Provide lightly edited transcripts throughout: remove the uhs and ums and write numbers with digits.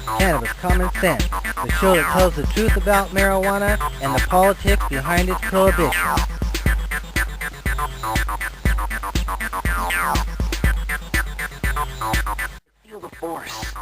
Cannabis Common Sense, the show that tells the truth about marijuana and the politics behind its prohibition. Feel the force.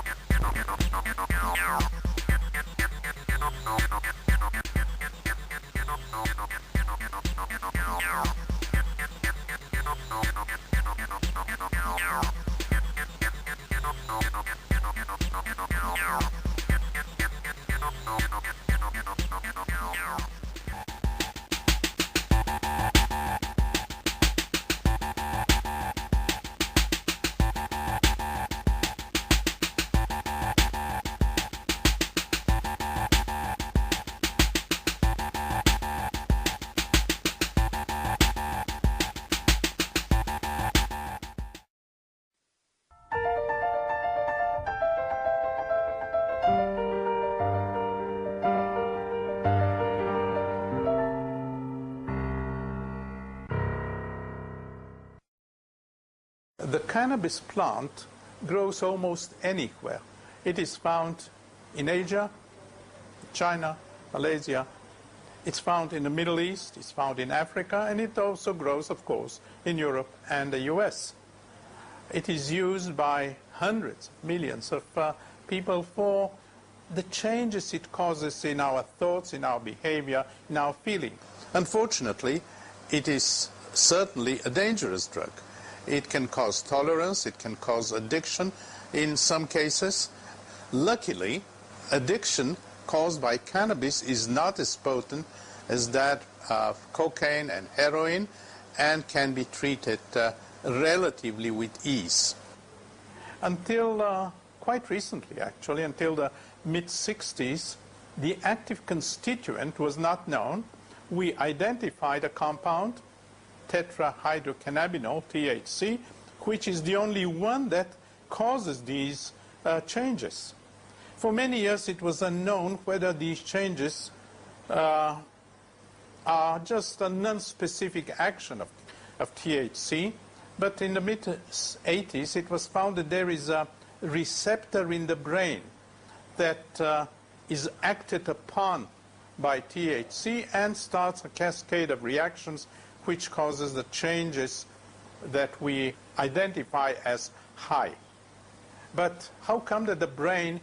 The cannabis plant grows almost anywhere. It is found in Asia, China, Malaysia. It's found in the Middle East, it's found in Africa, and it also grows, of course, in Europe and the US. It is used by hundreds of millions of people for the changes it causes in our thoughts, in our behavior, in our feeling. Unfortunately, it is certainly a dangerous drug. It can cause tolerance, it can cause addiction in some cases. Luckily, addiction caused by cannabis is not as potent as that of cocaine and heroin and can be treated relatively with ease. Until quite recently, actually, until the mid-60s, the active constituent was not known. We identified a compound, tetrahydrocannabinol, THC, which is the only one that causes these changes. For many years it was unknown whether these changes are just a non-specific action of THC, but in the mid-80s it was found that there is a receptor in the brain that is acted upon by THC and starts a cascade of reactions which causes the changes that we identify as high. But how come that the brain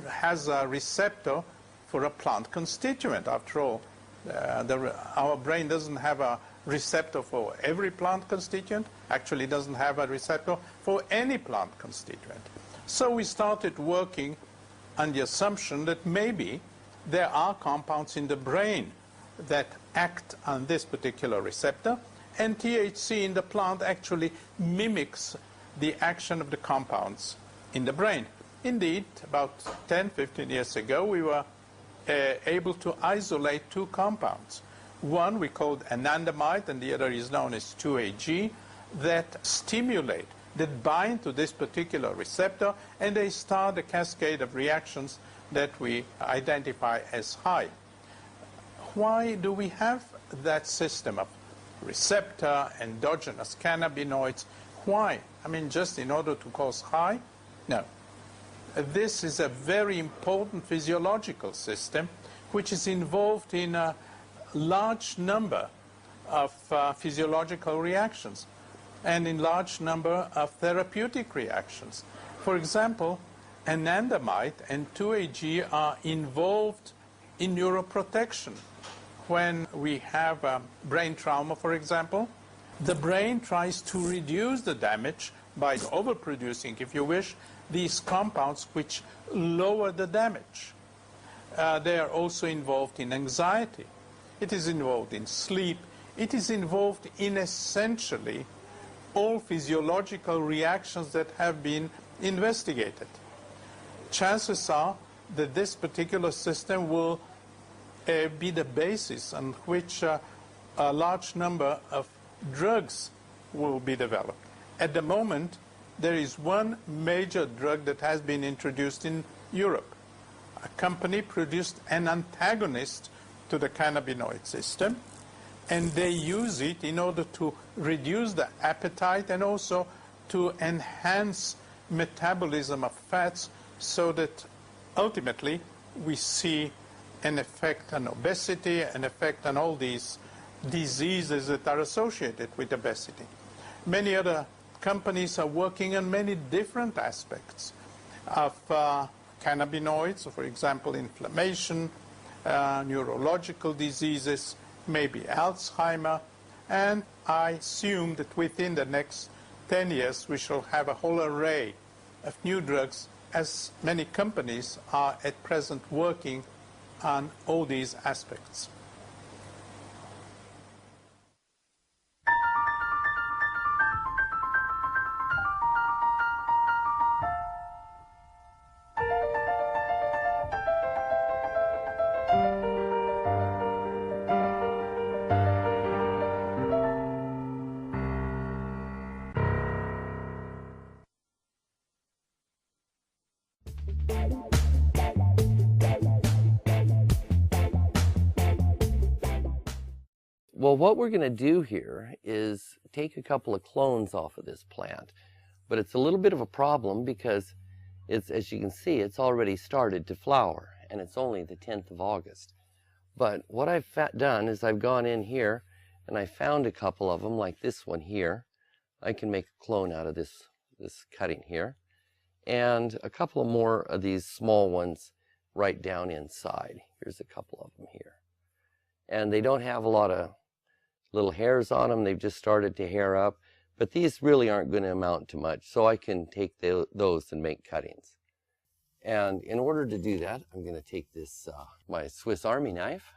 has a receptor for a plant constituent? After all, our brain doesn't have a receptor for every plant constituent, actually doesn't have a receptor for any plant constituent. So we started working on the assumption that maybe there are compounds in the brain that act on this particular receptor, and THC in the plant actually mimics the action of the compounds in the brain. Indeed, about 10-15 years ago, we were able to isolate two compounds. One we called anandamide, and the other is known as 2-AG, that stimulate, that bind to this particular receptor, and they start a cascade of reactions that we identify as high. Why do we have that system of receptor, endogenous cannabinoids? Why? I mean, just in order to cause high? No. This is a very important physiological system which is involved in a large number of physiological reactions and in large number of therapeutic reactions. For example, anandamide and 2-AG are involved in neuroprotection. When we have brain trauma, for example, the brain tries to reduce the damage by overproducing, if you wish, these compounds which lower the damage. They are also involved in anxiety. It is involved in sleep. It is involved in essentially all physiological reactions that have been investigated. Chances are that this particular system will be the basis on which a large number of drugs will be developed. At the moment, there is one major drug that has been introduced in Europe. A company produced an antagonist to the cannabinoid system, and they use it in order to reduce the appetite and also to enhance metabolism of fats so that ultimately, we see an effect on obesity, an effect on all these diseases that are associated with obesity. Many other companies are working on many different aspects of cannabinoids, for example, inflammation, neurological diseases, maybe Alzheimer, and I assume that within the next 10 years we shall have a whole array of new drugs, as many companies are at present working on all these aspects. Well, what we're going to do here is take a couple of clones off of this plant, but it's a little bit of a problem because it's, as you can see, it's already started to flower, and it's only the 10th of August. But what I've done is I've gone in here and I found a couple of them, like this one here. I can make a clone out of this cutting here, and a couple of more of these small ones right down inside. Here's a couple of them here, and they don't have a lot of little hairs on them. They've just started to hair up, but these really aren't going to amount to much, so I can take those and make cuttings. And in order to do that, I'm going to take this my Swiss Army knife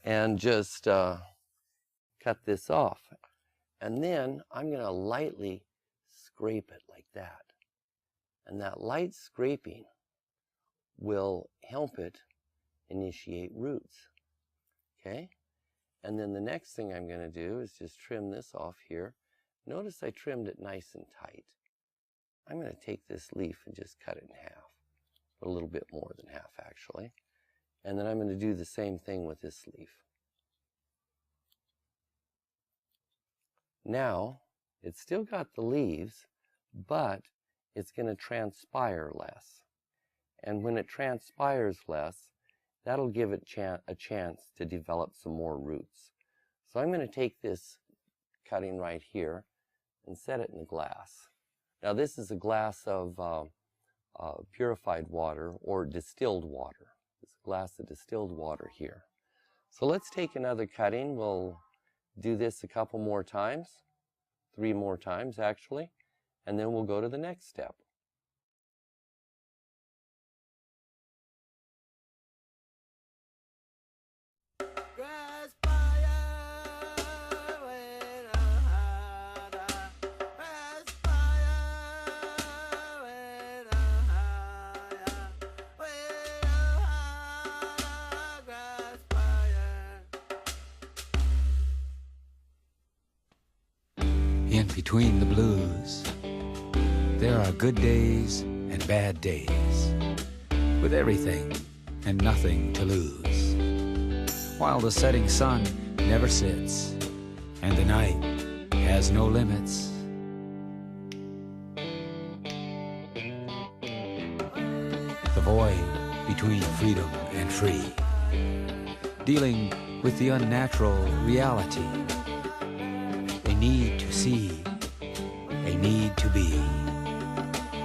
and just cut this off, and then I'm going to lightly scrape it like that, and that light scraping will help it initiate roots. Okay? And then the next thing I'm going to do is just trim this off here. Notice I trimmed it nice and tight. I'm going to take this leaf and just cut it in half, a little bit more than half actually. And then I'm going to do the same thing with this leaf. Now, it's still got the leaves, but it's going to transpire less. And when it transpires less, that'll give it a chance to develop some more roots. So I'm going to take this cutting right here and set it in a glass. Now this is a glass of purified water or distilled water. It's a glass of distilled water here. So let's take another cutting. We'll do this a couple more times, 3 more times actually, and then we'll go to the next step. In between the blues, there are good days and bad days, with everything and nothing to lose. While the setting sun never sits, and the night has no limits. The void between freedom and free, dealing with the unnatural reality. A need to see, a need to be.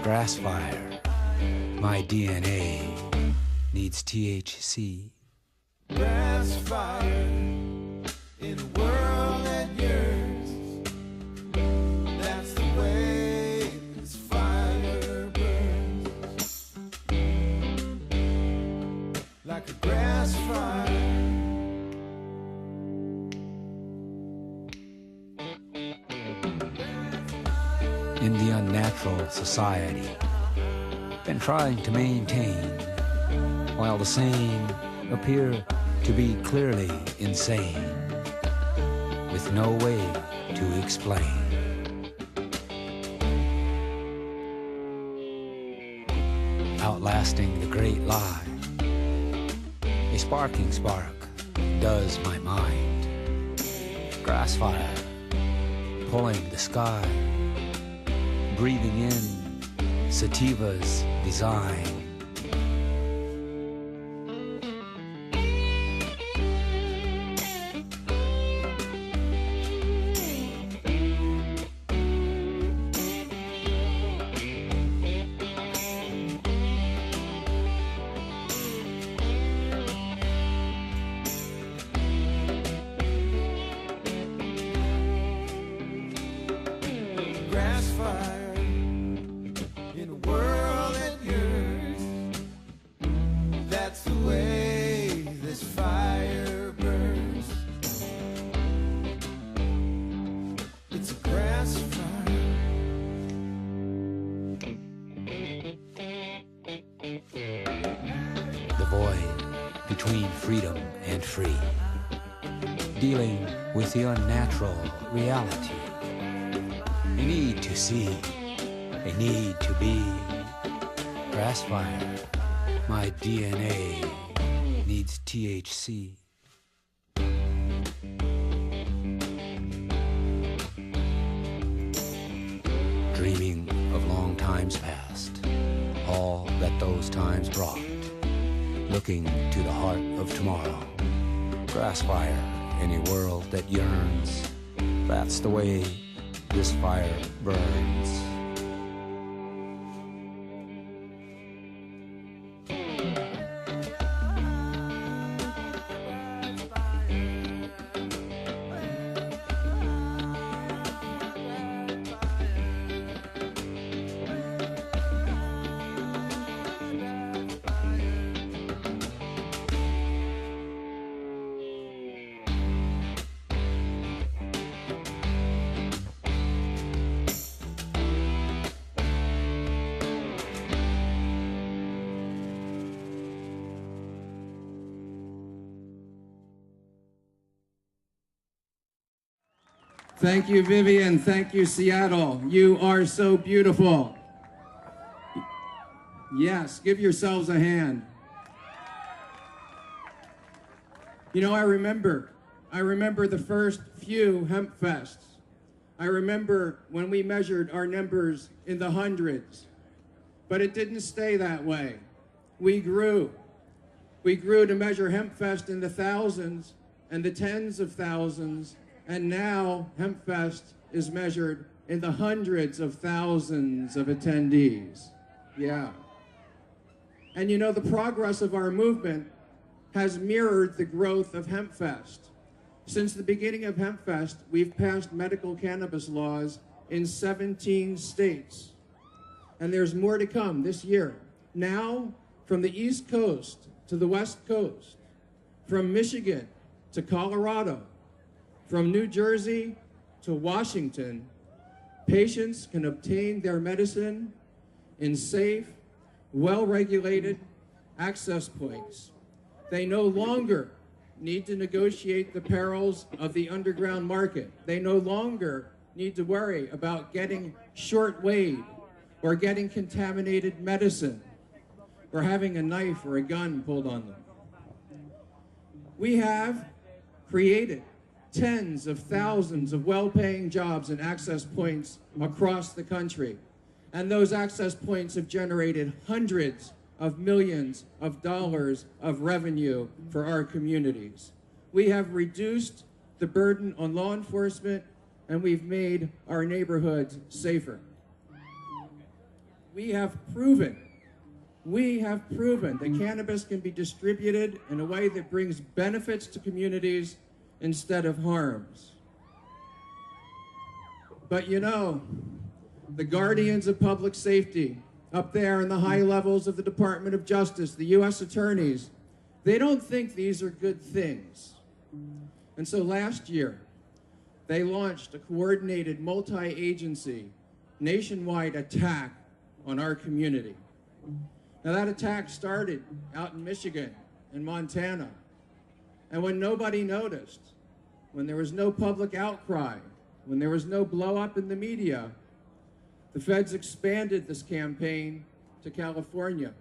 Grass fire, my DNA needs THC. Grass fire in a world that yearns. That's the way this fire burns. Like a grass fire. In the unnatural society, been trying to maintain, while the sane appear to be clearly insane, with no way to explain. Outlasting the great lie, a sparking spark does my mind. Grass fire, pulling the sky, breathing in sativa's design, between freedom and free, dealing with the unnatural reality. A need to see, a need to be. Grass fire, my DNA needs THC. Dreaming of long times past, all that those times brought, looking to the heart of tomorrow. Grass fire in a world that yearns, that's the way this fire burns. Thank you, Vivian. Thank you, Seattle. You are so beautiful. Yes, give yourselves a hand. You know, I remember the first few hemp fests. I remember when we measured our numbers in the hundreds, but it didn't stay that way. We grew. We grew to measure hemp fest in the thousands and the tens of thousands. And now HempFest is measured in the hundreds of thousands of attendees. Yeah. And you know, the progress of our movement has mirrored the growth of HempFest. Since the beginning of HempFest, we've passed medical cannabis laws in 17 states. And there's more to come this year. Now, from the East Coast to the West Coast, from Michigan to Colorado, from New Jersey to Washington, patients can obtain their medicine in safe, well-regulated access points. They no longer need to negotiate the perils of the underground market. They no longer need to worry about getting short-weighed or getting contaminated medicine or having a knife or a gun pulled on them. We have created tens of thousands of well-paying jobs and access points across the country. And those access points have generated hundreds of millions of dollars of revenue for our communities. We have reduced the burden on law enforcement, and we've made our neighborhoods safer. We have proven that cannabis can be distributed in a way that brings benefits to communities instead of harms. But you know, the guardians of public safety up there in the high levels of the Department of Justice, the U.S. attorneys, they don't think these are good things. And so last year, they launched a coordinated multi-agency nationwide attack on our community. Now that attack started out in Michigan and Montana. And when nobody noticed, when there was no public outcry, when there was no blow up in the media, the feds expanded this campaign to California,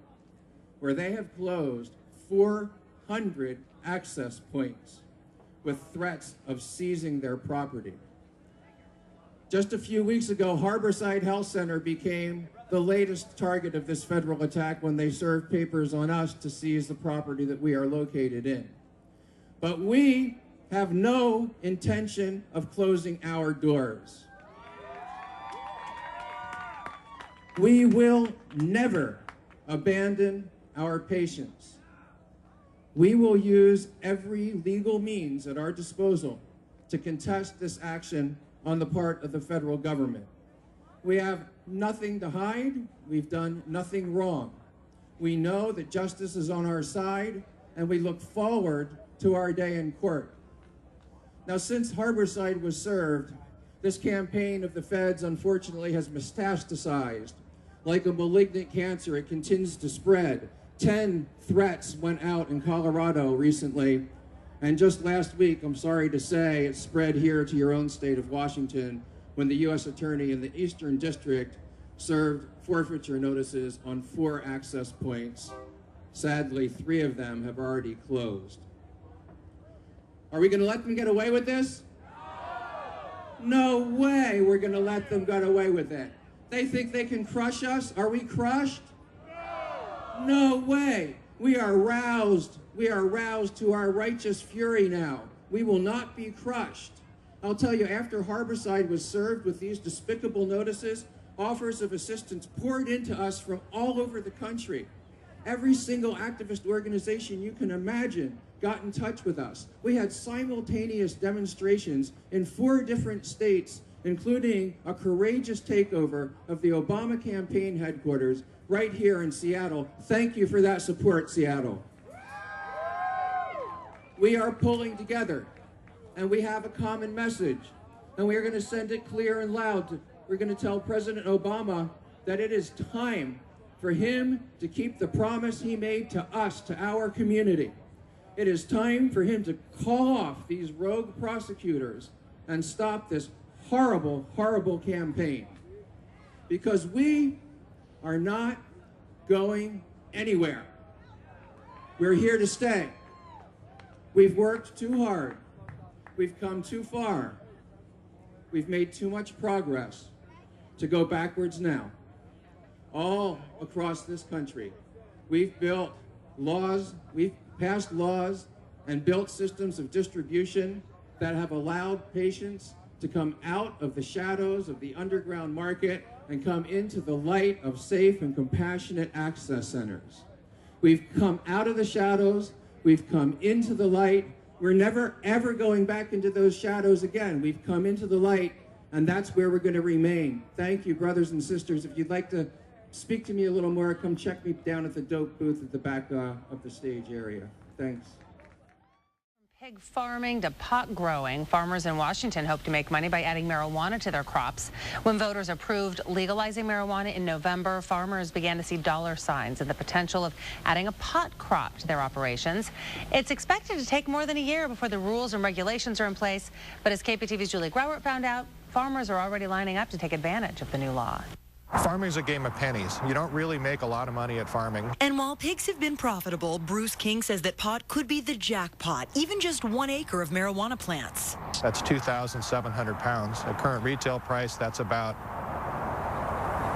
where they have closed 400 access points with threats of seizing their property. Just a few weeks ago, Harborside Health Center became the latest target of this federal attack when they served papers on us to seize the property that we are located in. But we have no intention of closing our doors. We will never abandon our patients. We will use every legal means at our disposal to contest this action on the part of the federal government. We have nothing to hide. We've done nothing wrong. We know that justice is on our side, and we look forward to our day in court. Now, since Harborside was served, this campaign of the feds unfortunately has metastasized. Like a malignant cancer, it continues to spread 10 threats went out in Colorado recently, and just last week, I'm sorry to say, it spread here to your own state of Washington when the U.S. Attorney in the Eastern District served forfeiture notices on 4 access points. Sadly, 3 of them have already closed. Are we going to let them get away with this? No way we're going to let them get away with it. They think they can crush us. Are we crushed? No way. We are roused. We are roused to our righteous fury now. We will not be crushed. I'll tell you, after Harborside was served with these despicable notices, offers of assistance poured into us from all over the country. Every single activist organization you can imagine got in touch with us. We had simultaneous demonstrations in 4 different states, including a courageous takeover of the Obama campaign headquarters right here in Seattle. Thank you for that support, Seattle. We are pulling together, and we have a common message, and we are going to send it clear and loud. We're going to tell President Obama that it is time for him to keep the promise he made to us, to our community. It is time for him to call off these rogue prosecutors and stop this horrible, horrible campaign. Because we are not going anywhere. We're here to stay. We've worked too hard. We've come too far. We've made too much progress to go backwards now. All across this country, we've built laws, we've passed laws and built systems of distribution that have allowed patients to come out of the shadows of the underground market and come into the light of safe and compassionate access centers. We've come out of the shadows, we've come into the light. We're never ever going back into those shadows again. We've come into the light, and that's where we're going to remain. Thank you, brothers and sisters. If you'd like to speak to me a little more, come check me down at the dope booth at the back of the stage area. Thanks. From pig farming to pot growing, farmers in Washington hope to make money by adding marijuana to their crops. When voters approved legalizing marijuana in November, farmers began to see dollar signs and the potential of adding a pot crop to their operations. It's expected to take more than a year before the rules and regulations are in place, but as KPTV's Julie Grauert found out, farmers are already lining up to take advantage of the new law. Farming's a game of pennies. You don't really make a lot of money at farming. And while pigs have been profitable, Bruce King says that pot could be the jackpot, even just 1 acre of marijuana plants. That's 2,700 pounds. At current retail price, that's about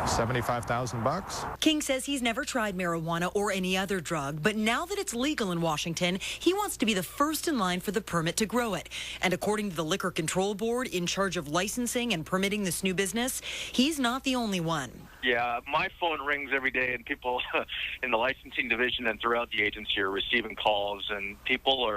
$75,000. King says he's never tried marijuana or any other drug, but now that it's legal in Washington, he wants to be the first in line for the permit to grow it. And according to the Liquor Control Board, in charge of licensing and permitting this new business, he's not the only one. Yeah, my phone rings every day, and people in the licensing division and throughout the agency are receiving calls, and people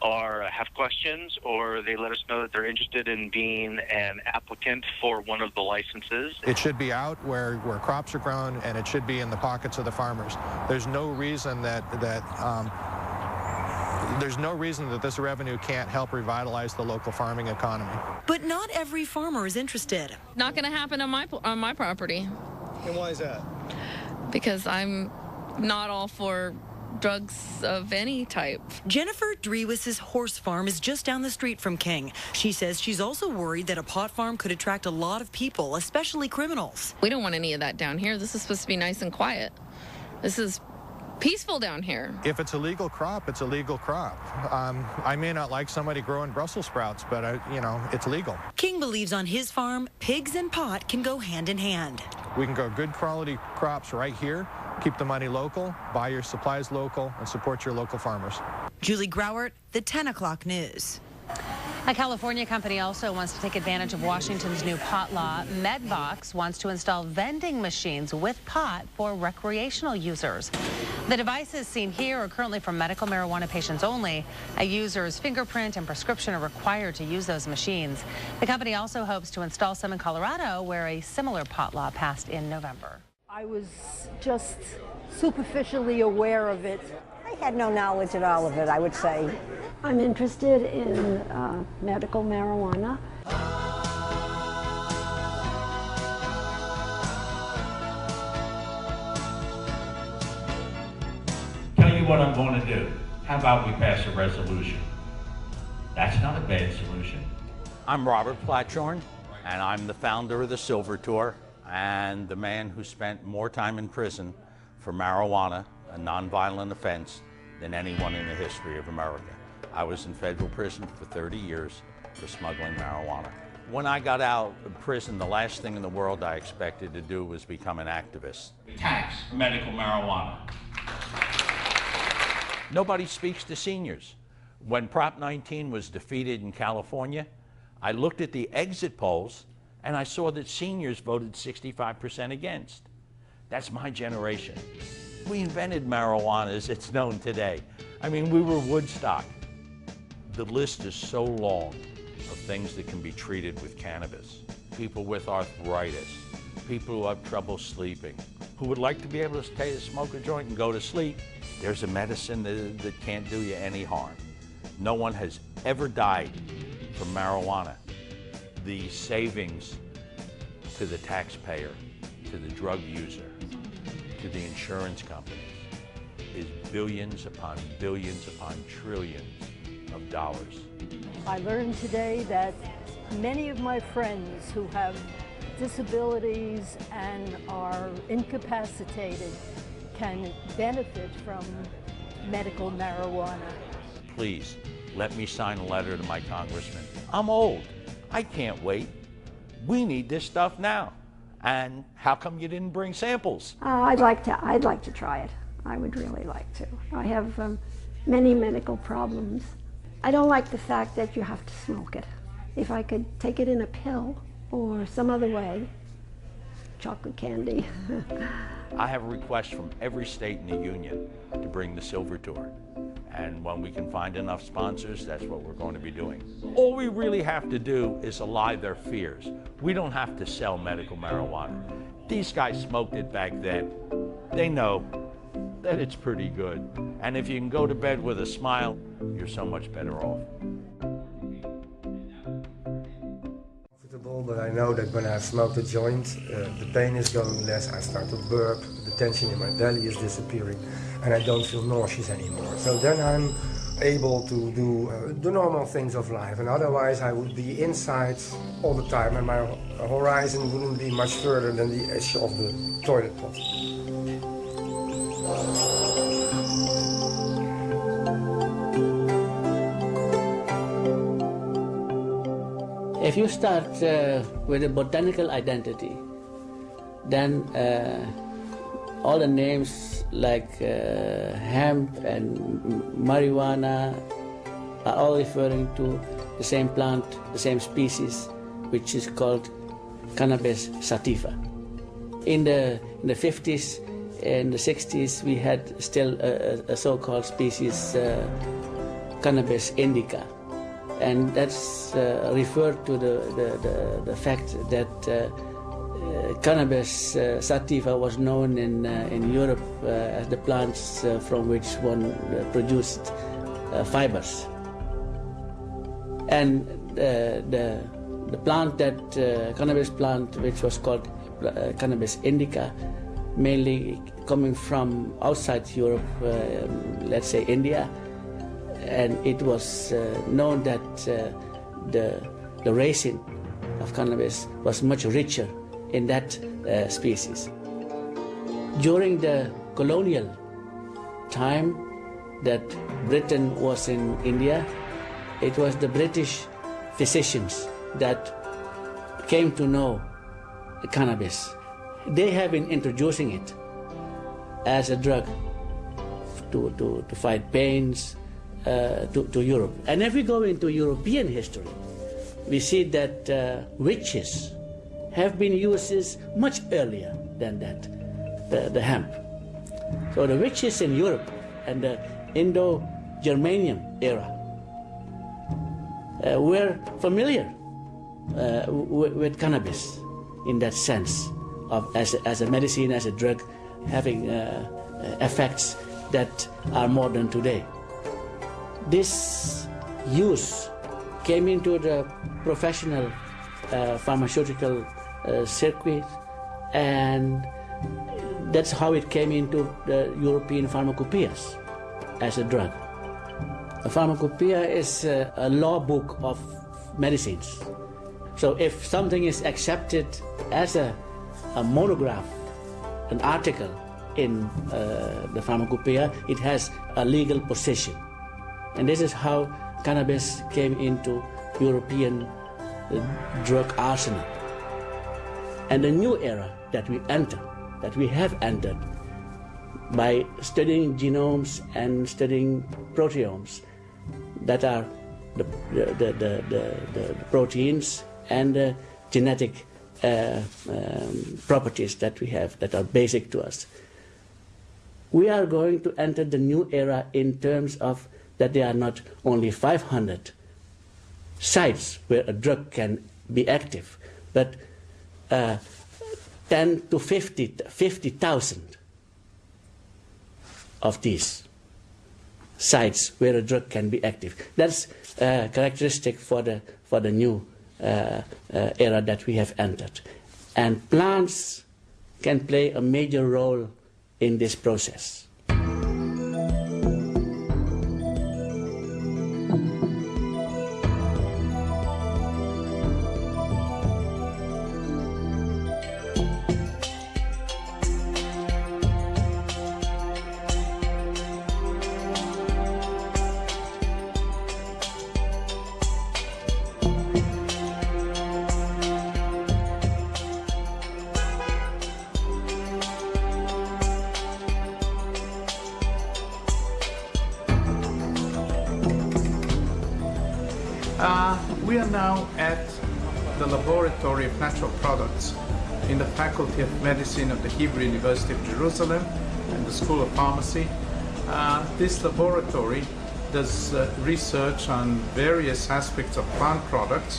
have questions, or they let us know that they're interested in being an applicant for one of the licenses. It should be out where crops are grown, and it should be in the pockets of the farmers. There's no reason that this revenue can't help revitalize the local farming economy. But not every farmer is interested. Not going to happen on my property. And why is that? Because I'm not all for drugs of any type. Jennifer Drewis's horse farm is just down the street from King. She says she's also worried that a pot farm could attract a lot of people, especially criminals. We don't want any of that down here. This is supposed to be nice and quiet. This is peaceful down here. If it's a legal crop, it's a legal crop. I may not like somebody growing Brussels sprouts, but it's legal. King believes on his farm, pigs and pot can go hand in hand. We can grow good quality crops right here, keep the money local, buy your supplies local, and support your local farmers. Julie Grauert, the 10 o'clock news. A California company also wants to take advantage of Washington's new pot law. Medvox wants to install vending machines with pot for recreational users. The devices seen here are currently for medical marijuana patients only. A user's fingerprint and prescription are required to use those machines. The company also hopes to install some in Colorado, where a similar pot law passed in November. I was just superficially aware of it. I had no knowledge at all of it, I would say. I'm interested in medical marijuana. what I'm going to do. How about we pass a resolution? That's not a bad solution. I'm Robert Platshorn, and I'm the founder of the Silver Tour and the man who spent more time in prison for marijuana, a nonviolent offense, than anyone in the history of America. I was in federal prison for 30 years for smuggling marijuana. When I got out of prison, the last thing in the world I expected to do was become an activist. Tax medical marijuana. Nobody speaks to seniors. When Prop 19 was defeated in California, I looked at the exit polls and I saw that seniors voted 65% against. That's my generation. We invented marijuana as it's known today. I mean, we were Woodstock. The list is so long of things that can be treated with cannabis. People with arthritis, people who have trouble sleeping, who would like to be able to smoke a joint and go to sleep. There's a medicine that can't do you any harm. No one has ever died from marijuana. The savings to the taxpayer, to the drug user, to the insurance companies is billions upon trillions of dollars. I learned today that many of my friends who have disabilities and are incapacitated can benefit from medical marijuana. Please, let me sign a letter to my congressman. I'm old. I can't wait. We need this stuff now. And how come you didn't bring samples? I'd like to try it. I would really like to. I have many medical problems. I don't like the fact that you have to smoke it. If I could take it in a pill or some other way, chocolate candy. I have requests from every state in the union to bring the Silver Tour. And when we can find enough sponsors, that's what we're going to be doing. All we really have to do is allay their fears. We don't have to sell medical marijuana. These guys smoked it back then. They know that it's pretty good. And if you can go to bed with a smile, you're so much better off. But I know that when I smoke a joint, the pain is going less, I start to burp, the tension in my belly is disappearing, and I don't feel nauseous anymore. So then I'm able to do the normal things of life, and otherwise I would be inside all the time, and my horizon wouldn't be much further than the edge of the toilet pot. If you start with a botanical identity, then all the names like hemp and marijuana are all referring to the same plant, the same species, which is called Cannabis sativa. In the 50s and the 60s, we had still a so-called species, Cannabis indica. And that's referred to the fact that Cannabis sativa was known in Europe as the plants from which one produced fibers. And the plant cannabis plant, which was called Cannabis indica, mainly coming from outside Europe, let's say India. And it was known that the resin of cannabis was much richer in that species. During the colonial time that Britain was in India, it was the British physicians that came to know cannabis. They have been introducing it as a drug to fight pains, to Europe. And if we go into European history, we see that witches have been used much earlier than that, the hemp. So the witches in Europe and the Indo-Germanian era were familiar with cannabis in that sense of as a medicine, as a drug, having effects that are more than today. This use came into the professional pharmaceutical circuit, and that's how it came into the European pharmacopoeias. as a drug. A pharmacopoeia is a law book of medicines. So if something is accepted as a monograph, an article in the pharmacopoeia, it has a legal position. And this is how cannabis came into European drug arsenal. And the new era that we enter, that we have entered, by studying genomes and studying proteomes, that are the proteins and the genetic properties that we have that are basic to us. We are going to enter the new era in terms of that there are not only 500 sites where a drug can be active, but 10 to 50,000 of these sites where a drug can be active. That's characteristic for the new era that we have entered. And plants can play a major role in this process. We are now at the Laboratory of Natural Products in the Faculty of Medicine of the Hebrew University of Jerusalem and the School of Pharmacy. This laboratory does research on various aspects of plant products.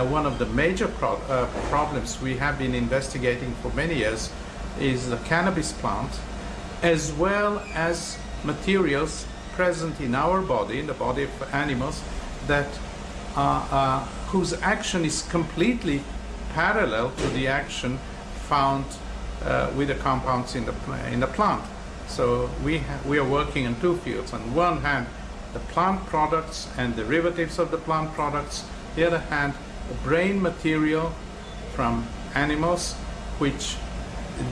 One of the major problems we have been investigating for many years is the cannabis plant, as well as materials present in our body, in the body of animals, that whose action is completely parallel to the action found with the compounds in the plant. So we are working in two fields. On one hand, the plant products and derivatives of the plant products. On the other hand, the brain material from animals, which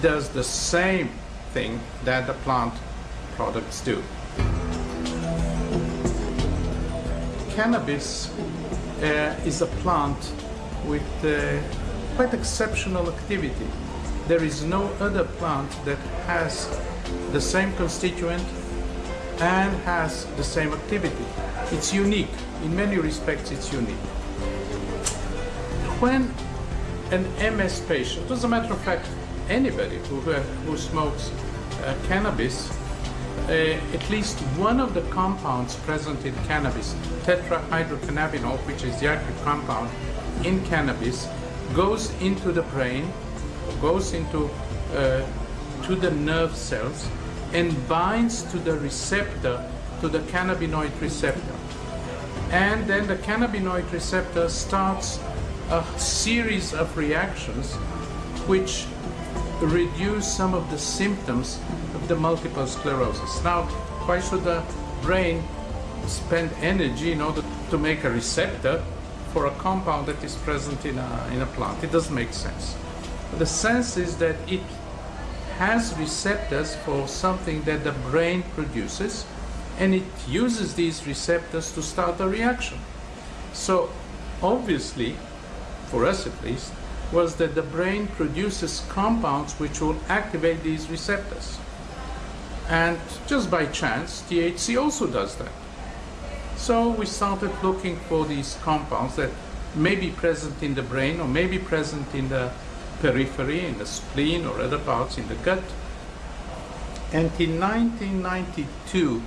does the same thing that the plant products do. Cannabis is a plant with quite exceptional activity. There is no other plant that has the same constituent and has the same activity. It's unique. In many respects, it's unique. When an MS patient, as a matter of fact, anybody who smokes cannabis, at least one of the compounds present in cannabis, tetrahydrocannabinol, which is the active compound in cannabis, goes into the brain, goes into to the nerve cells, and binds to the receptor, to the cannabinoid receptor. And then the cannabinoid receptor starts a series of reactions which reduce some of the symptoms of the multiple sclerosis. Now, why should the brain spend energy in order to make a receptor for a compound that is present in a plant? It doesn't make sense. The sense is that it has receptors for something that the brain produces, and it uses these receptors to start a reaction. So obviously, for us at least, was that the brain produces compounds which will activate these receptors. And just by chance, THC also does that. So we started looking for these compounds that may be present in the brain or may be present in the periphery, in the spleen or other parts in the gut. And in 1992,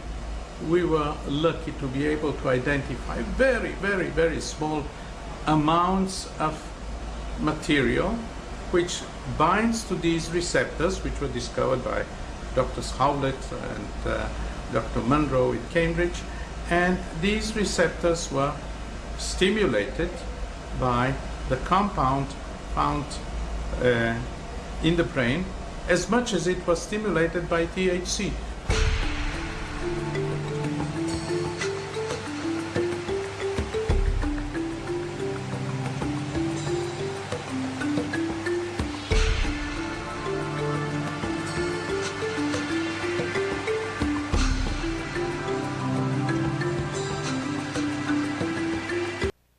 we were lucky to be able to identify very, very, very small amounts of material which binds to these receptors, which were discovered by Drs. Howlett and Dr. Munro in Cambridge. And these receptors were stimulated by the compound found in the brain as much as it was stimulated by THC.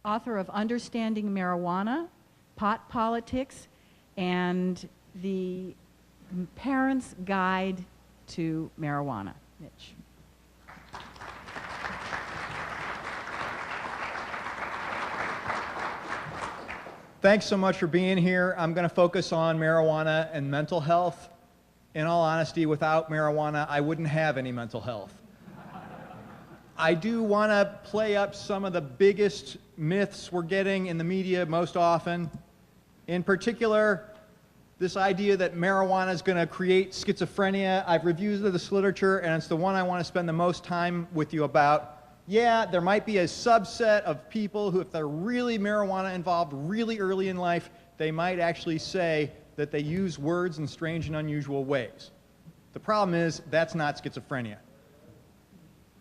author of Understanding Marijuana, Pot Politics, and the Parent's Guide to Marijuana. Mitch. Thanks so much for being here. I'm going to focus on marijuana and mental health. In all honesty, without marijuana, I wouldn't have any mental health. I do want to play up some of the biggest myths we're getting in the media most often. In particular, this idea that marijuana is going to create schizophrenia. I've reviewed this literature, and it's the one I want to spend the most time with you about. Yeah, there might be a subset of people who, if they're really marijuana involved really early in life, they might actually say that they use words in strange and unusual ways. The problem is that's not schizophrenia.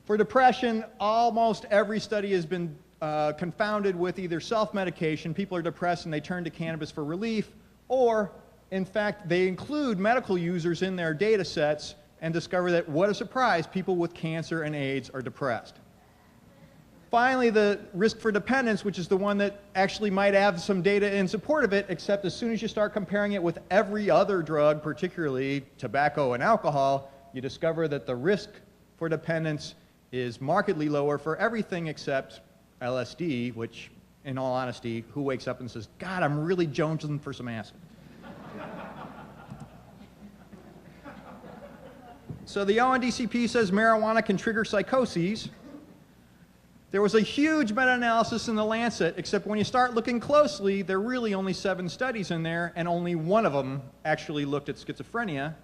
For depression, almost every study has been confounded with either self-medication, people are depressed and they turn to cannabis for relief, or in fact they include medical users in their data sets and discover that, what a surprise, people with cancer and AIDS are depressed. Finally, the risk for dependence, which is the one that actually might have some data in support of it, except as soon as you start comparing it with every other drug, particularly tobacco and alcohol, you discover that the risk for dependence is markedly lower for everything except LSD, which, in all honesty, who wakes up and says, God, I'm really jonesing for some acid? So the ONDCP says marijuana can trigger psychoses. There was a huge meta-analysis in The Lancet, except when you start looking closely, there are really only 7 studies in there, and only one of them actually looked at schizophrenia.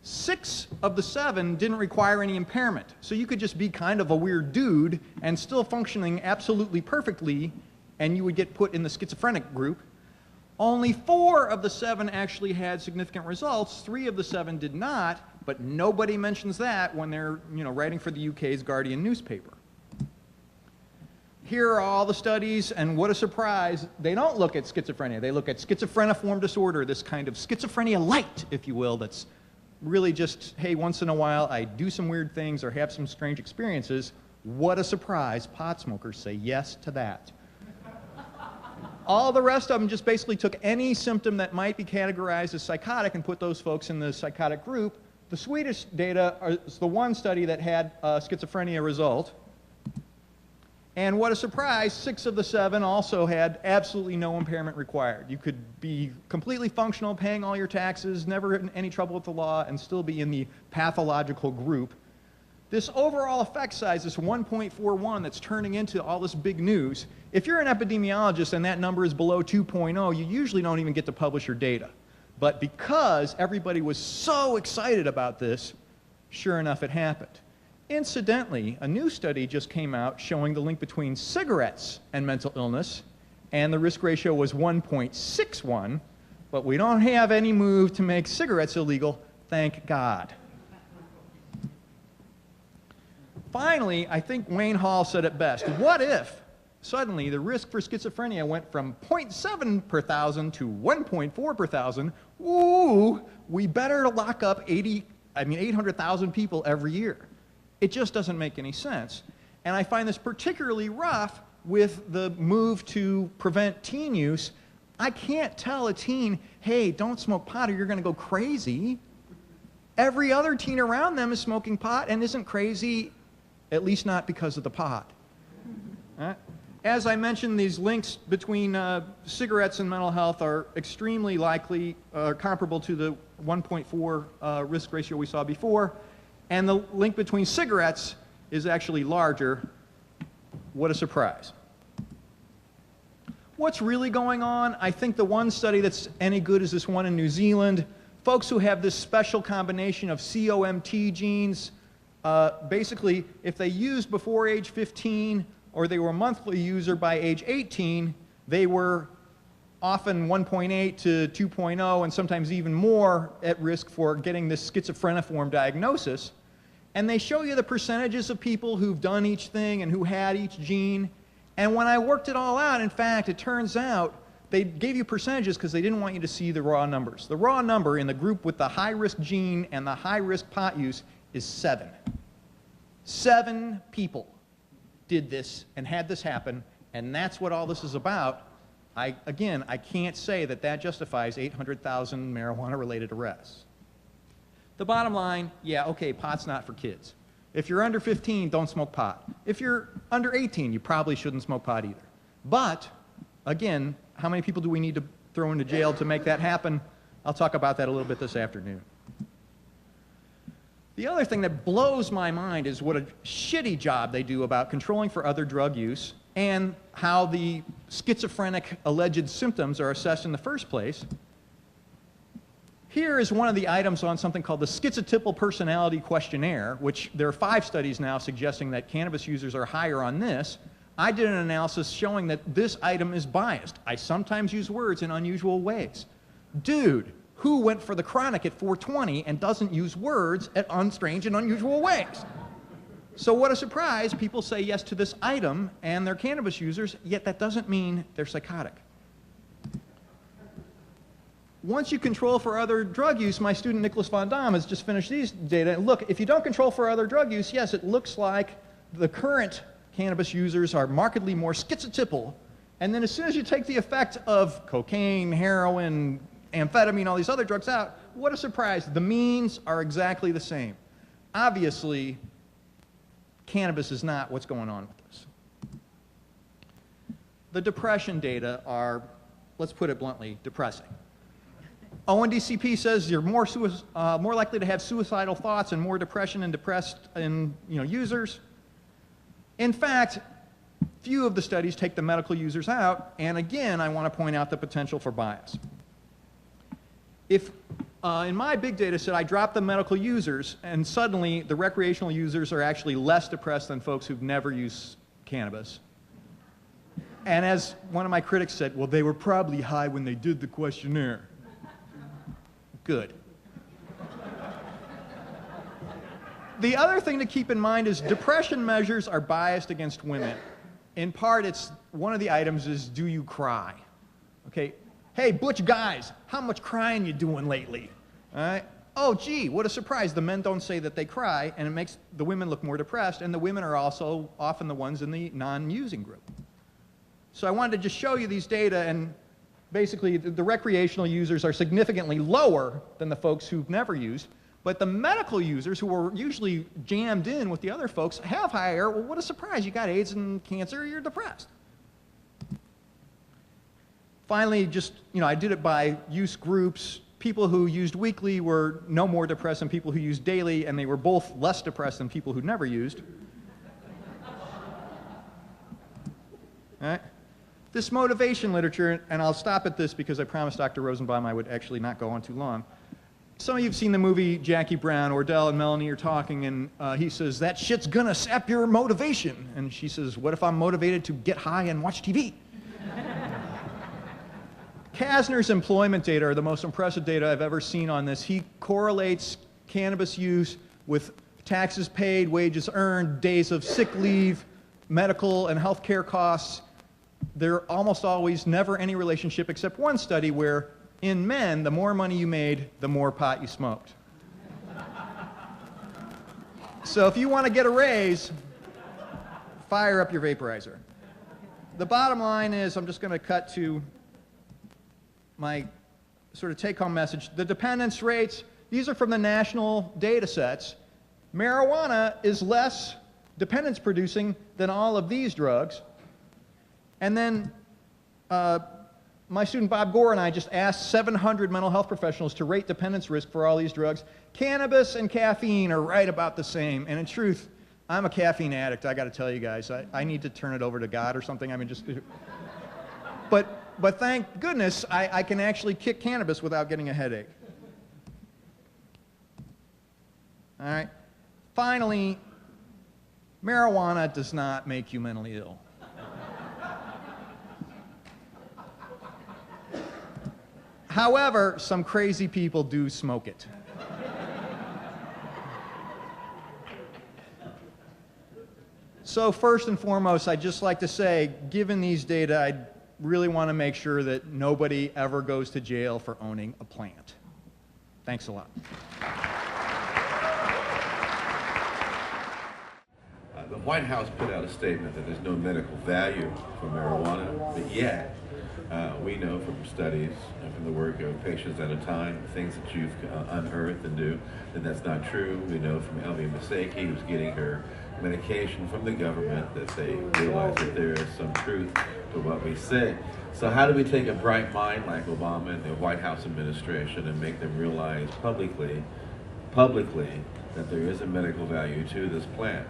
6 of the 7 didn't require any impairment. So you could just be kind of a weird dude and still functioning absolutely perfectly, and you would get put in the schizophrenic group. Only 4 of the 7 actually had significant results. 3 of the 7 did not, but nobody mentions that when they're, writing for the UK's Guardian newspaper. Here are all the studies, and what a surprise, they don't look at schizophrenia. They look at schizophreniform disorder, this kind of schizophrenia light, if you will, that's really just, hey, once in a while I do some weird things or have some strange experiences. What a surprise, pot smokers say yes to that. All the rest of them just basically took any symptom that might be categorized as psychotic and put those folks in the psychotic group. The Swedish data is the one study that had a schizophrenia result. And what a surprise, 6 of the 7 also had absolutely no impairment required. You could be completely functional, paying all your taxes, never in any trouble with the law, and still be in the pathological group. This overall effect size, this 1.41 that's turning into all this big news, if you're an epidemiologist and that number is below 2.0, you usually don't even get to publish your data. But because everybody was so excited about this, sure enough, it happened. Incidentally, a new study just came out showing the link between cigarettes and mental illness, and the risk ratio was 1.61, but we don't have any move to make cigarettes illegal, thank God. Finally, I think Wayne Hall said it best. What if suddenly the risk for schizophrenia went from 0.7 per thousand to 1.4 per thousand? Ooh, we better lock up 800,000 people every year. It just doesn't make any sense. And I find this particularly rough with the move to prevent teen use. I can't tell a teen, hey, don't smoke pot or you're going to go crazy. Every other teen around them is smoking pot and isn't crazy, at least not because of the pot. As I mentioned, these links between cigarettes and mental health are extremely likely, comparable to the 1.4 risk ratio we saw before. And the link between cigarettes is actually larger. What a surprise. What's really going on? I think the one study that's any good is this one in New Zealand. Folks who have this special combination of COMT genes, basically, if they used before age 15 or they were a monthly user by age 18, they were often 1.8 to 2.0 and sometimes even more at risk for getting this schizophreniform diagnosis. And they show you the percentages of people who've done each thing and who had each gene. And when I worked it all out, in fact, it turns out they gave you percentages because they didn't want you to see the raw numbers. The raw number in the group with the high-risk gene and the high-risk pot use is 7. 7 people did this and had this happen, And that's what all this is about. Again, I can't say that that justifies 800,000 marijuana-related arrests. The bottom line, yeah, okay, pot's not for kids. If you're under 15, don't smoke pot. If you're under 18, you probably shouldn't smoke pot either. But, again, how many people do we need to throw into jail to make that happen? I'll talk about that a little bit this afternoon. The other thing that blows my mind is what a shitty job they do about controlling for other drug use and how the schizophrenic alleged symptoms are assessed in the first place. Here is one of the items on something called the Schizotypal Personality Questionnaire, which there are 5 studies now suggesting that cannabis users are higher on this. I did an analysis showing that this item is biased. I sometimes use words in unusual ways. Dude, who went for the chronic at 420 and doesn't use words at strange and unusual ways? So what a surprise, people say yes to this item and they're cannabis users, yet that doesn't mean they're psychotic. Once you control for other drug use, my student Nicholas Von Dam has just finished these data. Look, if you don't control for other drug use, yes, it looks like the current cannabis users are markedly more schizotypal. And then as soon as you take the effect of cocaine, heroin, amphetamine, all these other drugs out, what a surprise. The means are exactly the same. Obviously, cannabis is not what's going on with this. The depression data are, let's put it bluntly, depressing. ONDCP says you're more likely to have suicidal thoughts and more depression and depressed users. In fact, few of the studies take the medical users out, and again, I want to point out the potential for bias. If in my big data set I drop the medical users, and suddenly the recreational users are actually less depressed than folks who've never used cannabis. And as one of my critics said, well, they were probably high when they did the questionnaire. Good. The other thing to keep in mind is depression measures are biased against women. In part, it's one of the items is, do you cry? Okay, hey, butch guys, how much crying you doing lately? All right? Oh, gee, what a surprise. The men don't say that they cry, and it makes the women look more depressed, and the women are also often the ones in the non-using group. So I wanted to just show you these data, and basically the recreational users are significantly lower than the folks who've never used, but the medical users, who are usually jammed in with the other folks, have higher. Well, what a surprise. You got AIDS and cancer, you're depressed. Finally, just, I did it by use groups. People who used weekly were no more depressed than people who used daily, and they were both less depressed than people who never used. All right? This motivation literature, and I'll stop at this because I promised Dr. Rosenbaum I would actually not go on too long. Some of you have seen the movie Jackie Brown. Ordell and Melanie are talking, and he says, that shit's gonna sap your motivation. And she says, what if I'm motivated to get high and watch TV? Kasner's employment data are the most impressive data I've ever seen on this. He correlates cannabis use with taxes paid, wages earned, days of sick leave, medical and health care costs. There almost always never any relationship except one study where in men, the more money you made, the more pot you smoked. So if you want to get a raise, fire up your vaporizer. The bottom line is, I'm just going to cut to my sort of take-home message. The dependence rates, these are from the national data sets. Marijuana is less dependence-producing than all of these drugs. And then my student Bob Gore and I just asked 700 mental health professionals to rate dependence risk for all these drugs. Cannabis and caffeine are right about the same. And in truth, I'm a caffeine addict, I got to tell you guys. I need to turn it over to God or something. I mean, just... But thank goodness I can actually kick cannabis without getting a headache. All right. Finally, marijuana does not make you mentally ill. However, some crazy people do smoke it. So first and foremost, I'd just like to say, given these data, I really want to make sure that nobody ever goes to jail for owning a plant. Thanks a lot. The White House put out a statement that there's no medical value for marijuana, but yet we know from studies and from the work of Patients at a Time, things that you've unearthed and do, that that's not true. We know from Elvie Maseki, who's getting her medication from the government, that they realize that there is some truth to what we say. So how do we take a bright mind like Obama and the White House administration and make them realize publicly that there is a medical value to this plant?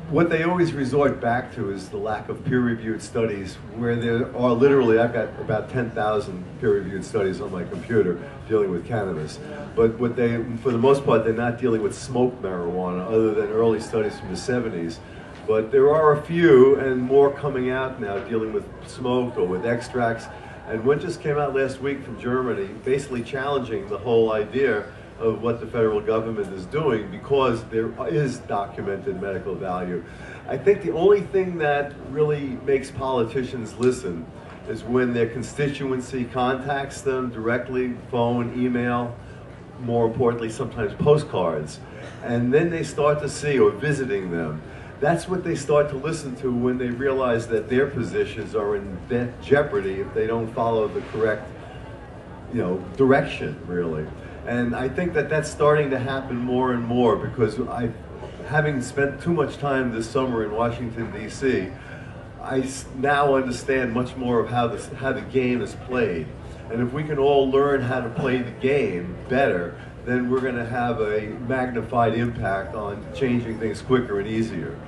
What they always resort back to is the lack of peer-reviewed studies, where there are literally, I've got about 10,000 peer-reviewed studies on my computer dealing with cannabis. But what they, for the most part, they're not dealing with smoked marijuana, other than early studies from the 70s. But there are a few, and more coming out now, dealing with smoked or with extracts. And one just came out last week from Germany, basically challenging the whole idea of what the federal government is doing, because there is documented medical value. I think the only thing that really makes politicians listen is when their constituency contacts them directly, phone, email, more importantly, sometimes postcards, and then they start to see, or visiting them. That's what they start to listen to when they realize that their positions are in jeopardy if they don't follow the correct, direction, really. And I think that that's starting to happen more and more, because having spent too much time this summer in Washington, D.C., I now understand much more of how the game is played. And if we can all learn how to play the game better, then we're going to have a magnified impact on changing things quicker and easier.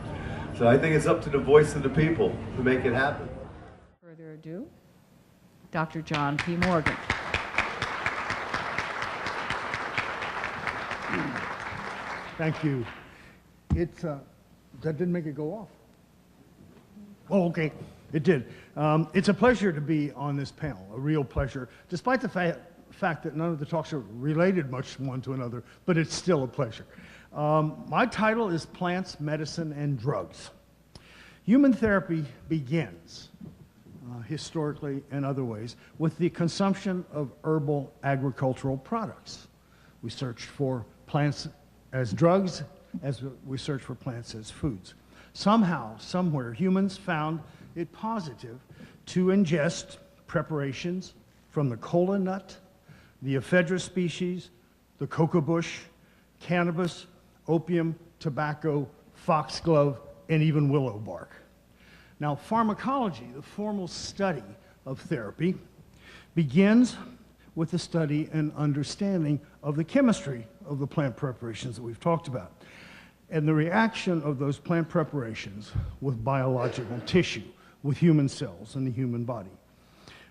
So I think it's up to the voice of the people to make it happen. Further ado, Dr. John P. Morgan. Thank you. It's, that didn't make it go off. Oh, okay, it did. It's a pleasure to be on this panel, a real pleasure, despite the fact that none of the talks are related much one to another, but it's still a pleasure. My title is Plants, Medicine, and Drugs. Human therapy begins, historically and other ways, with the consumption of herbal agricultural products. We search for plants as drugs, as we search for plants as foods. Somehow, somewhere, humans found it positive to ingest preparations from the cola nut, the ephedra species, the cocoa bush, cannabis, opium, tobacco, foxglove, and even willow bark. Now, pharmacology, the formal study of therapy, begins with the study and understanding of the chemistry of the plant preparations that we've talked about, and the reaction of those plant preparations with biological tissue, with human cells in the human body.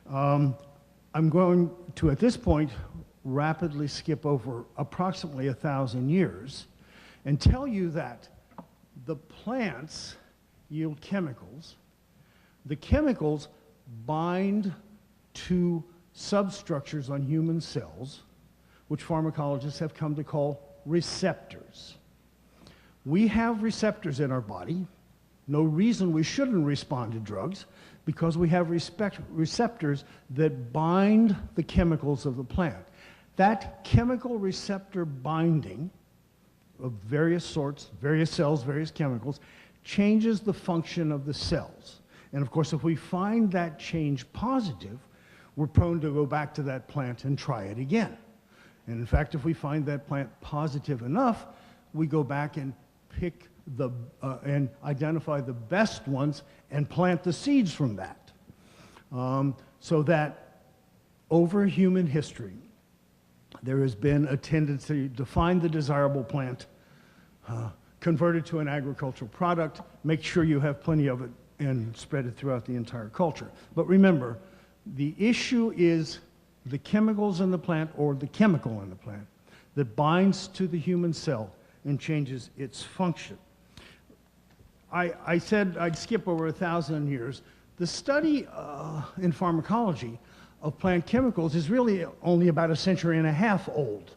I'm going to, at this point, rapidly skip over approximately 1,000 years and tell you that the plants yield chemicals. The chemicals bind to substructures on human cells, which pharmacologists have come to call receptors. We have receptors in our body. No reason we shouldn't respond to drugs, because we have receptors that bind the chemicals of the plant. That chemical receptor binding of various sorts, various cells, various chemicals, changes the function of the cells. And of course, if we find that change positive, we're prone to go back to that plant and try it again. And in fact, if we find that plant positive enough, we go back and pick and identify the best ones and plant the seeds from that. So that over human history, there has been a tendency to find the desirable plant, convert it to an agricultural product, make sure you have plenty of it, and spread it throughout the entire culture. But remember, the issue is the chemicals in the plant, or the chemical in the plant, that binds to the human cell and changes its function. I said I'd skip over 1,000 years. The study in pharmacology of plant chemicals is really only about 1.5 centuries old,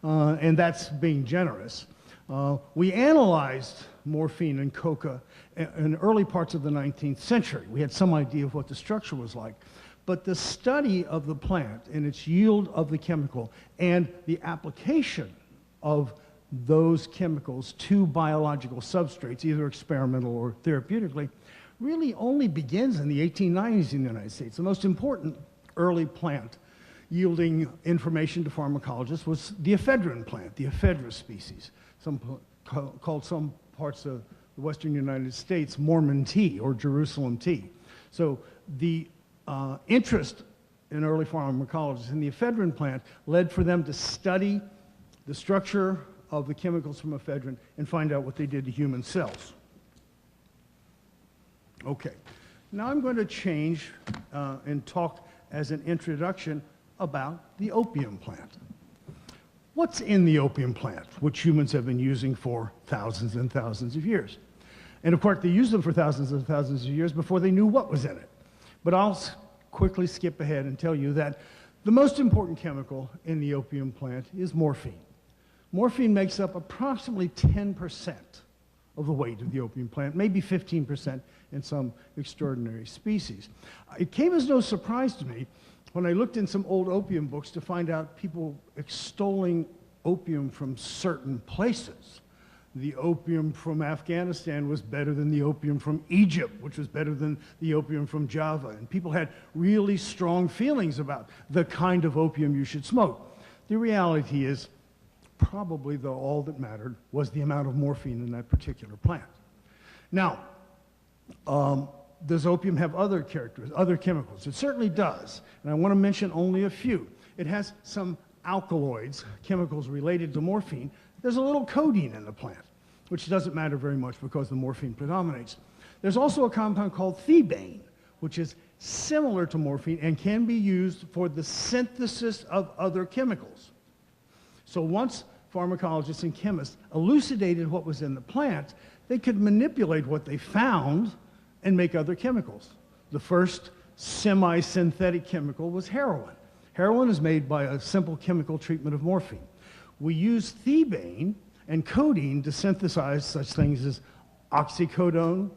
and that's being generous. We analyzed morphine and coca in early parts of the 19th century. We had some idea of what the structure was like. But the study of the plant and its yield of the chemical and the application of those chemicals to biological substrates, either experimental or therapeutically, really only begins in the 1890s in the United States. The most important early plant yielding information to pharmacologists was the ephedrine plant, the ephedra species, called some parts of the western United States Mormon tea or Jerusalem tea. So the interest in early pharmacologists in the ephedrine plant led for them to study the structure of the chemicals from ephedrine and find out what they did to human cells. Okay, now I'm going to change and talk as an introduction about the opium plant. What's in the opium plant, which humans have been using for thousands and thousands of years? And of course, they used them for thousands and thousands of years before they knew what was in it. But I'll quickly skip ahead and tell you that the most important chemical in the opium plant is morphine. Morphine makes up approximately 10% of the weight of the opium plant, maybe 15% in some extraordinary species. It came as no surprise to me when I looked in some old opium books to find out people extolling opium from certain places. The opium from Afghanistan was better than the opium from Egypt, which was better than the opium from Java. And people had really strong feelings about the kind of opium you should smoke. The reality is, probably all that mattered was the amount of morphine in that particular plant. Now, does opium have other characters, other chemicals? It certainly does, and I want to mention only a few. It has some alkaloids, chemicals related to morphine. There's a little codeine in the plant, which doesn't matter very much because the morphine predominates. There's also a compound called thebaine, which is similar to morphine and can be used for the synthesis of other chemicals. So once pharmacologists and chemists elucidated what was in the plant, they could manipulate what they found and make other chemicals. The first semi-synthetic chemical was heroin. Heroin is made by a simple chemical treatment of morphine. We use thebaine and codeine to synthesize such things as oxycodone,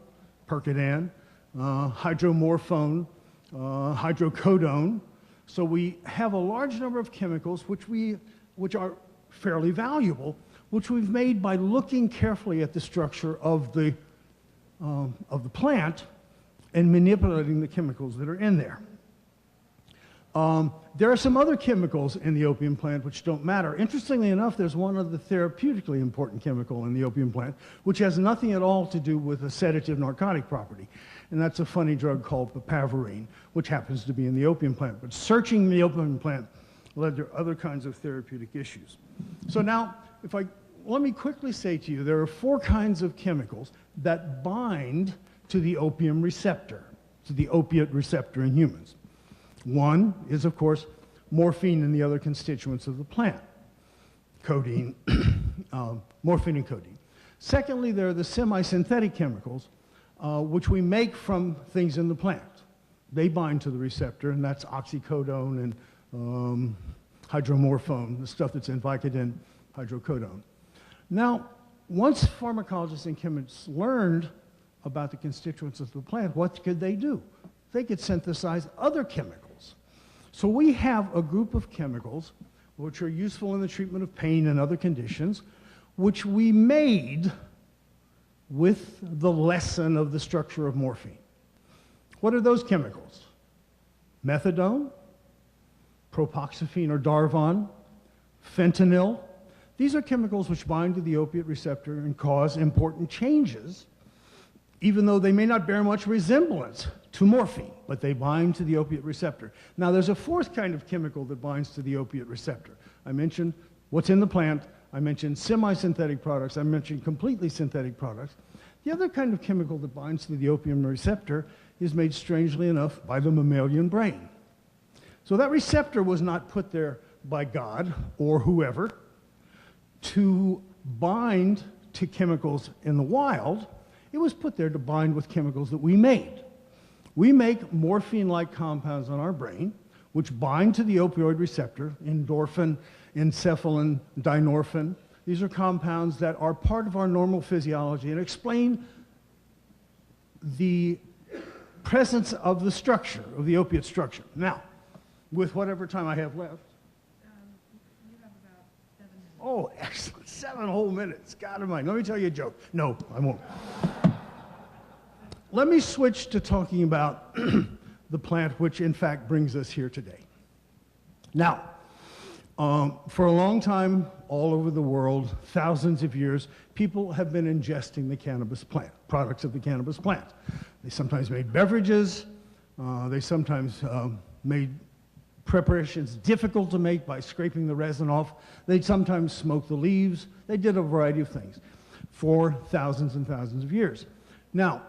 Percodan, hydromorphone, hydrocodone. So we have a large number of chemicals which are fairly valuable, which we've made by looking carefully at the structure of the plant and manipulating the chemicals that are in there. There are some other chemicals in the opium plant which don't matter. Interestingly enough, there's one other therapeutically important chemical in the opium plant which has nothing at all to do with a sedative narcotic property. And that's a funny drug called papaverine, which happens to be in the opium plant. But searching the opium plant led to other kinds of therapeutic issues. So now, let me quickly say to you, there are 4 kinds of chemicals that bind to the opium receptor, to the opiate receptor in humans. One is, of course, morphine and the other constituents of the plant, codeine, morphine and codeine. Secondly, there are the semi-synthetic chemicals, which we make from things in the plant. They bind to the receptor, and that's oxycodone and hydromorphone, the stuff that's in Vicodin, hydrocodone. Now, once pharmacologists and chemists learned about the constituents of the plant, what could they do? They could synthesize other chemicals. So we have a group of chemicals which are useful in the treatment of pain and other conditions, which we made with the lesson of the structure of morphine. What are those chemicals? Methadone, propoxyphene or Darvon, fentanyl. These are chemicals which bind to the opiate receptor and cause important changes, even though they may not bear much resemblance to morphine, but they bind to the opiate receptor. Now, there's a 4th kind of chemical that binds to the opiate receptor. I mentioned what's in the plant. I mentioned semi-synthetic products. I mentioned completely synthetic products. The other kind of chemical that binds to the opium receptor is made, strangely enough, by the mammalian brain. So that receptor was not put there by God or whoever to bind to chemicals in the wild. It was put there to bind with chemicals that we made. We make morphine-like compounds on our brain, which bind to the opioid receptor, endorphin, encephalin, dynorphin. These are compounds that are part of our normal physiology and explain the presence of the structure, of the opiate structure. Now, with whatever time I have left. You have about 7 minutes. Oh, excellent. 7 whole minutes. God almighty. Let me tell you a joke. No, I won't. Let me switch to talking about the plant which in fact brings us here today. Now, for a long time, all over the world, thousands of years, people have been ingesting the cannabis plant, products of the cannabis plant. They sometimes made beverages. They sometimes made preparations difficult to make by scraping the resin off. They'd sometimes smoke the leaves. They did a variety of things for thousands and thousands of years. Now,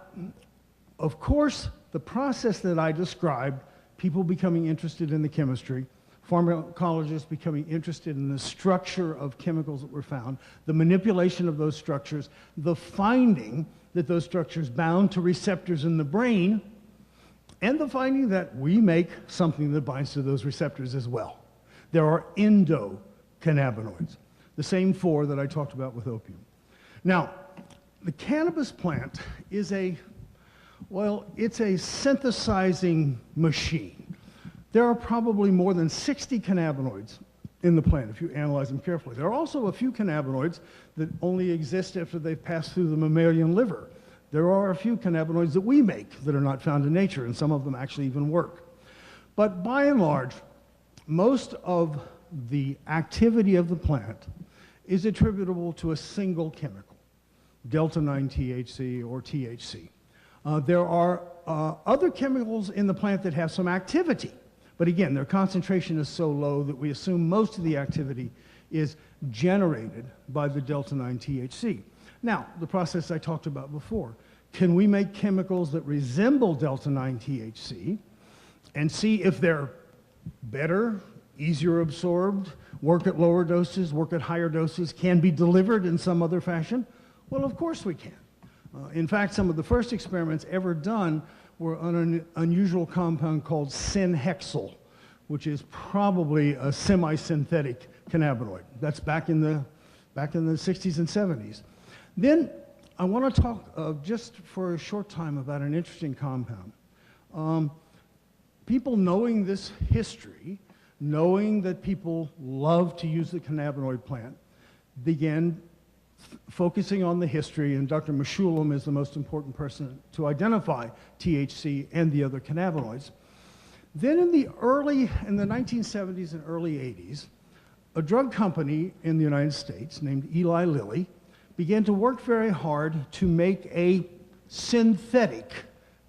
of course, the process that I described, people becoming interested in the chemistry, pharmacologists becoming interested in the structure of chemicals that were found, the manipulation of those structures, the finding that those structures bound to receptors in the brain, and the finding that we make something that binds to those receptors as well. There are endocannabinoids, the same 4 that I talked about with opium. Now, the cannabis plant is it's a synthesizing machine. There are probably more than 60 cannabinoids in the plant if you analyze them carefully. There are also a few cannabinoids that only exist after they've passed through the mammalian liver. There are a few cannabinoids that we make that are not found in nature, and some of them actually even work. But by and large, most of the activity of the plant is attributable to a single chemical, delta-9 THC or THC. There are other chemicals in the plant that have some activity, but again, their concentration is so low that we assume most of the activity is generated by the delta-9 THC. Now, the process I talked about before, can we make chemicals that resemble delta-9 THC and see if they're better, easier absorbed, work at lower doses, work at higher doses, can be delivered in some other fashion? Well, of course we can. In fact, some of the first experiments ever done were on an unusual compound called synhexyl, which is probably a semi-synthetic cannabinoid. That's back in the 60s and 70s. Then I want to talk just for a short time about an interesting compound. People knowing this history, knowing that people love to use the cannabinoid plant, began focusing on the history, and Dr. Meshulam is the most important person to identify THC and the other cannabinoids. Then in the 1970s and early 80s, a drug company in the United States named Eli Lilly began to work very hard to make a synthetic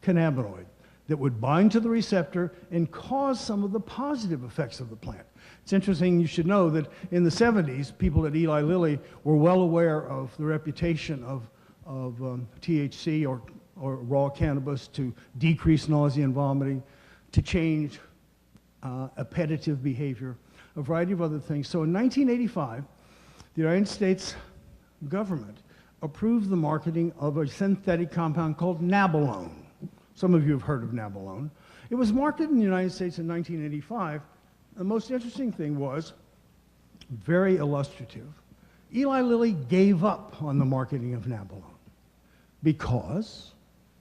cannabinoid that would bind to the receptor and cause some of the positive effects of the plant. It's interesting, you should know that in the 70s, people at Eli Lilly were well aware of the reputation of THC or raw cannabis to decrease nausea and vomiting, to change appetitive behavior, a variety of other things. So in 1985, the United States government approved the marketing of a synthetic compound called nabilone. Some of you have heard of nabilone. It was marketed in the United States in 1985. The most interesting thing was, very illustrative, Eli Lilly gave up on the marketing of nabilone because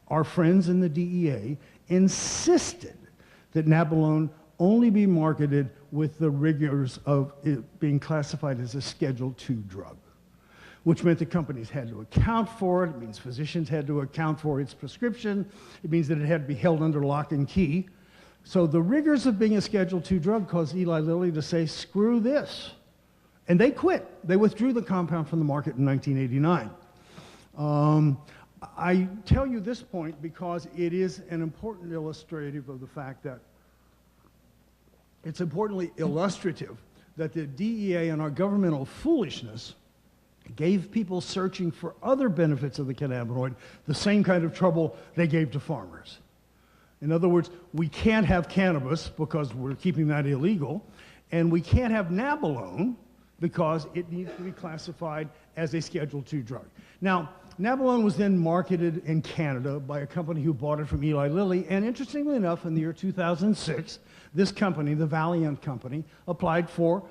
our friends in the DEA insisted that nabilone only be marketed with the rigors of it being classified as a Schedule II drug, which meant the companies had to account for it. It means physicians had to account for its prescription. It means that it had to be held under lock and key. So the rigors of being a Schedule II drug caused Eli Lilly to say, screw this. And they quit. They withdrew the compound from the market in 1989. I tell you this point because it is an important illustrative of the fact that it's importantly illustrative that the DEA and our governmental foolishness gave people searching for other benefits of the cannabinoid the same kind of trouble they gave to farmers. In other words, we can't have cannabis because we're keeping that illegal, and we can't have nabilone because it needs to be classified as a Schedule II drug. Now, nabilone was then marketed in Canada by a company who bought it from Eli Lilly, and interestingly enough, in the year 2006, this company, the Valiant Company, applied for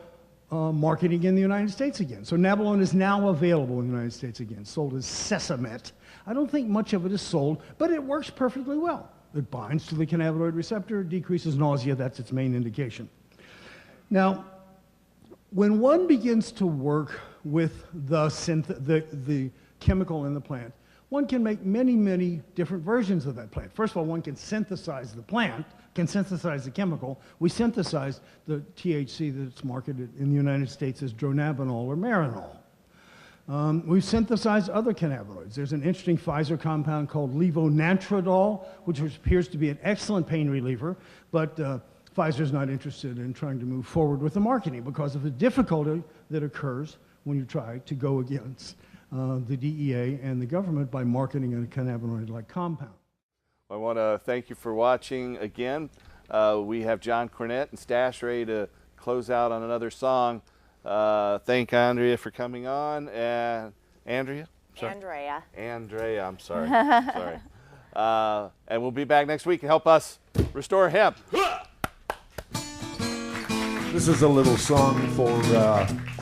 marketing in the United States again. So nabilone is now available in the United States again, sold as Sesamet. I don't think much of it is sold, but it works perfectly well. It binds to the cannabinoid receptor, decreases nausea, that's its main indication. Now, When one begins to work with the chemical in the plant, one can make many, many different versions of that plant. First of all, one can synthesize the plant, can synthesize the chemical. We synthesize the THC that's marketed in the United States as dronabinol or marinol. We've synthesized other cannabinoids. There's an interesting Pfizer compound called levonantradol, which appears to be an excellent pain reliever, but Pfizer's not interested in trying to move forward with the marketing because of the difficulty that occurs when you try to go against the DEA and the government by marketing a cannabinoid-like compound. I want to thank you for watching again. We have John Cornett and Stash ready to close out on another song. Thank Andrea for coming on. And Andrea? Sorry. Andrea, I'm sorry. Sorry. And we'll be back next week to help us restore hemp. This is a little song for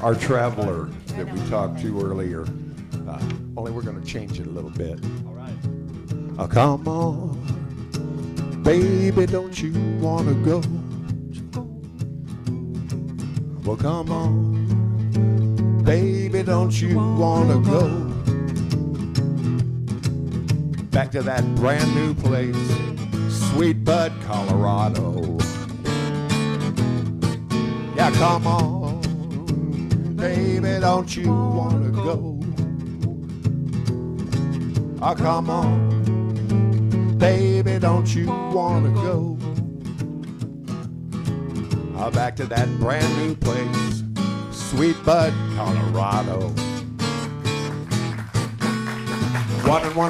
our traveler that we talked to earlier. Only we're going to change it a little bit. All right. Oh, come on, baby, don't you want to go? Well, come on, baby, don't you want to go? Back to that brand new place, Sweet Bud, Colorado. Yeah, come on, baby, don't you want to go? Oh, come on, baby, don't you want to go? Oh, back to that brand new place, Sweet Bud, Colorado. One and one.